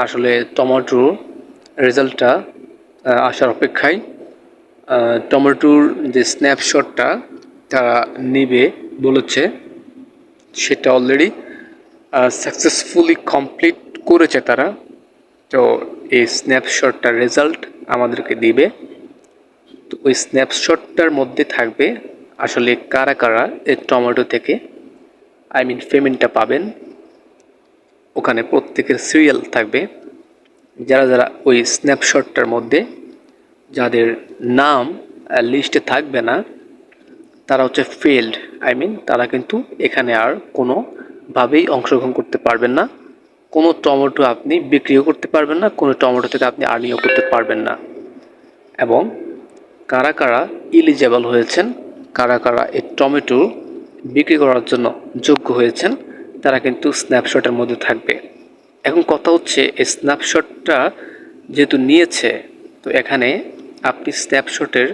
আসলে টমেটোর রেজাল্টটা আসার অপেক্ষায়। টমেটোর যে স্ন্যাপশটটা তারা নেবে বলেছে, সেটা অলরেডি সাকসেসফুলি কমপ্লিট করেছে তারা। তো এই স্ন্যাপশটটার রেজাল্ট আমাদেরকে দিবে। তো ওই স্ন্যাপশটটার মধ্যে থাকবে আসলে কারা কারা এই টমেটো থেকে পেমেন্টটা পাবেন। ওখানে প্রত্যেকের সিরিয়াল থাকবে। যারা যারা ওই স্ন্যাপশটটার মধ্যে যাদের নাম লিস্টে থাকবে না, তারা হচ্ছে ফেলড। তারা কিন্তু এখানে আর কোনোভাবেই অংশগ্রহণ করতে পারবেন না। কোনো টমেটো আপনি বিক্রিও করতে পারবেন না, কোনো টমেটো থেকে আপনি আর্নিংও করতে পারবেন না। এবং কারা কারা এলিজেবল হয়েছেন, কারা কারা এই টমেটো বিক্রি করার জন্য যোগ্য হয়েছেন, তারা কিন্তু স্ন্যাপশটের মধ্যে থাকবে। এখন কথা হচ্ছে এই স্ন্যাপশটটা যেহেতু নিয়েছে, তো এখানে আপনি স্ন্যাপশটের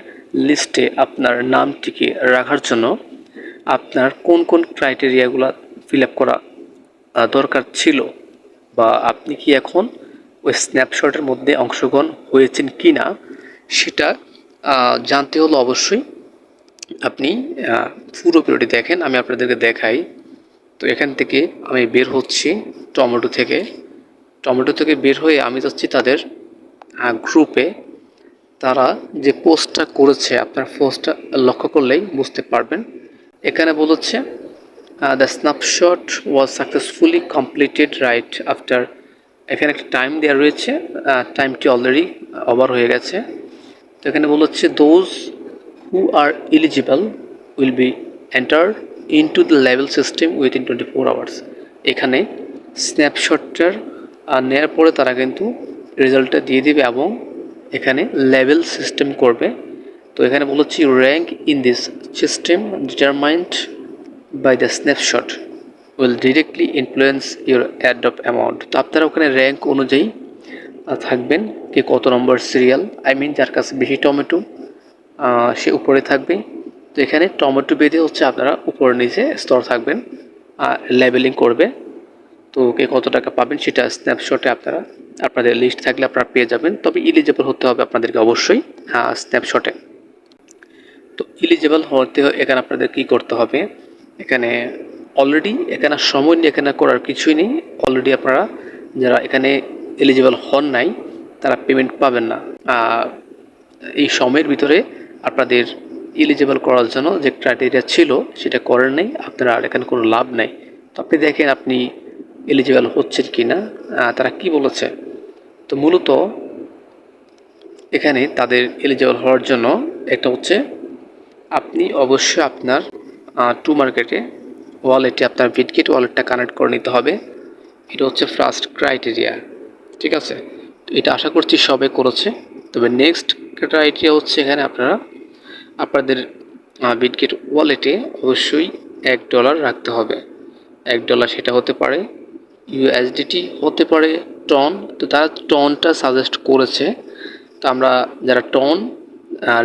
লিস্টে আপনার নামটিকে রাখার জন্য আপনার কোন কোন ক্রাইটেরিয়াগুলো ফিল আপ করা দরকার ছিল, বা আপনি কি এখন ওই স্ন্যাপশটের মধ্যে অংশগ্রহণ হয়েছেন কি না, সেটা জানতে হলে অবশ্যই আপনি পুরো ভিডিওটি দেখেন। আমি আপনাদেরকে দেখাই। তো এখান থেকে আমি বের হচ্ছি টমেটো থেকে বের হয়ে আমি যাচ্ছি তাদের গ্রুপে। তারা যে পোস্টটা করেছে, আপনার পোস্টটা লক্ষ্য করলেই বুঝতে পারবেন। এখানে বলেছে the snapshot was successfully completed right after. এখানে একটা টাইম দেওয়া রয়েছে, টাইমটি অলরেডি ওভার হয়ে গেছে। তো এখানে বলেছে those who are eligible will be enter into the level system within 24 hours. এখানে স্ন্যাপশটটার নেওয়ার পরে তারা কিন্তু রেজাল্টটা দিয়ে দেবে এবং এখানে লেভেল সিস্টেম করবে। তো এখানে বলেছি rank in this system determined by the snapshot will directly influence your airdrop amount. তো আপনারা ওখানে র্যাঙ্ক অনুযায়ী থাকবেন, কে কত নম্বর সিরিয়াল, যার কাছে বেশি টমেটো সে উপরে থাকবে। তো এখানে টমেটো বেঁধে হচ্ছে আপনারা উপর নিচে স্তর থাকবেন, লেবেলিং করবে। তো কে কত টাকা পাবেন সেটা স্ন্যাপশটে আপনাদের লিস্ট থাকলে আপনারা পেয়ে যাবেন। তবে ইলিজেবল হতে হবে আপনাদেরকে অবশ্যই স্ন্যাপশটে। তো ইলিজেবল হতে এখানে আপনাদের কি করতে হবে, এখানে অলরেডি এখানে সময় নিয়ে এখানে করার কিছুই নেই। অলরেডি আপনারা যারা এখানে এলিজেবল হন নাই, তারা পেমেন্ট পাবেন না। এই সময়ের ভিতরে আপনাদের এলিজেবল করার জন্য যে ক্রাইটেরিয়া ছিল সেটা করেন নাই, আপনারা আর এখানে কোনো লাভ নাই। তো আপনি দেখেন আপনি এলিজেবল হচ্ছেন কি না, তারা কি বলেছে। তো মূলত এখানে তাদের এলিজেবল হওয়ার জন্য একটা হচ্ছে আপনি অবশ্যই আপনার টু মার্কেটে ওয়ালেটে আপনার বিটগেট ওয়ালেটটা কানেক্ট করে নিতে হবে। এটা হচ্ছে ফার্স্ট ক্রাইটেরিয়া, ঠিক আছে। তো এটা আশা করছি সবে করেছে। তবে নেক্সট ক্রাইটেরিয়া হচ্ছে এখানে আপনারা আপনাদের বিটগেট ওয়ালেটে অবশ্যই $1 রাখতে হবে। $1 সেটা হতে পারে ইউএসডিটি, হতে পারে টন। তো তারা টনটা সাজেস্ট করেছে। তো আমরা যারা টন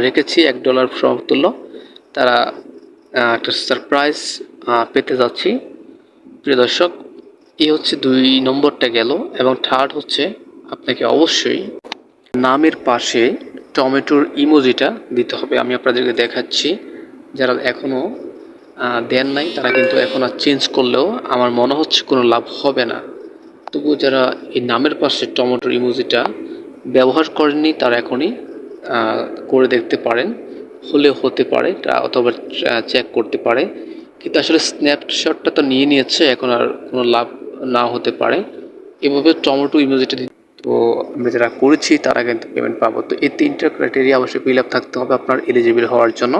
রেখেছি $1 সমতুল্য, তারা একটা সারপ্রাইজ পেতে যাচ্ছি প্রিয় দর্শক। এই হচ্ছে 2 নম্বরটা গেল। এবং থার্ড হচ্ছে আপনাকে অবশ্যই নামের পাশে টমেটোর ইমোজিটা দিতে হবে। আমি আপনাদেরকে দেখাচ্ছি। যারা এখনও দেন নাই তারা কিন্তু এখন আর চেঞ্জ করলেও আমার মনে হচ্ছে কোনো লাভ হবে না। তবুও যারা এই নামের পাশে টমেটোর ইমোজিটা ব্যবহার করেননি তারা এখনই করে দেখতে পারেন, হলে হতে পারে, অথবা চেক করতে পারে। কিন্তু আসলে স্ন্যাপশটটা তো নিয়ে নিয়েছে, এখন আর কোনো লাভ না হতে পারে। এভাবে টমেটো ইমোজিটা তো আমরা যারা করেছি তারা কিন্তু পেমেন্ট পাবো। তো এই 3টা ক্রাইটেরিয়া অবশ্যই ফিল আপ থাকতে হবে আপনার এলিজিবল হওয়ার জন্য।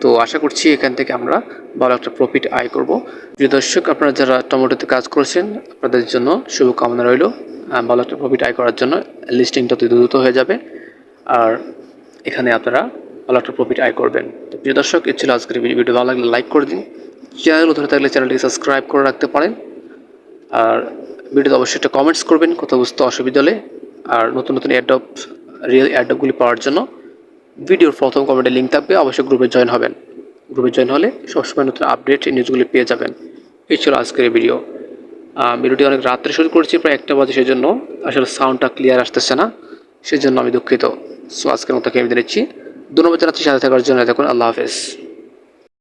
তো আশা করছি এখান থেকে আমরা ভালো একটা প্রফিট আয় করব। প্রিয় দর্শক, আপনারা যারা টমেটোতে কাজ করছেন আপনাদের জন্য শুভকামনা রইল ভালো একটা প্রফিট আয় করার জন্য। লিস্টিংটা দ্রুত হয়ে যাবে আর এখানে আপনারা ভালো একটা প্রফিট আয় করবেন। তো প্রিয় দর্শক, এ ছিল আজকের ভিডিও। ভালো লাগলে লাইক করে দিন, চ্যানেল ধরে থাকলে চ্যানেলটিকে সাবস্ক্রাইব করে রাখতে পারেন। আর ভিডিওতে অবশ্যই একটা কমেন্টস করবেন কথা বুঝতে অসুবিধা হলে। আর নতুন নতুন রিয়েল অ্যাডপগুলি পাওয়ার জন্য ভিডিওর প্রথম কমেন্টে লিঙ্ক থাকবে, অবশ্যই গ্রুপে জয়েন হবেন। গ্রুপে জয়েন হলে সবসময় নতুন আপডেট নিউজগুলি পেয়ে যাবেন। এই ছিল আজকের ভিডিও। ভিডিওটি অনেক রাত্রে শুরু করেছি, প্রায় 1টা বাজে, সেজন্য আসলে সাউন্ডটা ক্লিয়ার আসতেছে না, সেজন্য আমি দুঃখিত। সো আজকের মতো এখানে বিদায় নিচ্ছি। ধন্যবাদ জানাচ্ছি সাথে থাকার জন্য। দেখুন, আল্লাহ হাফেজ।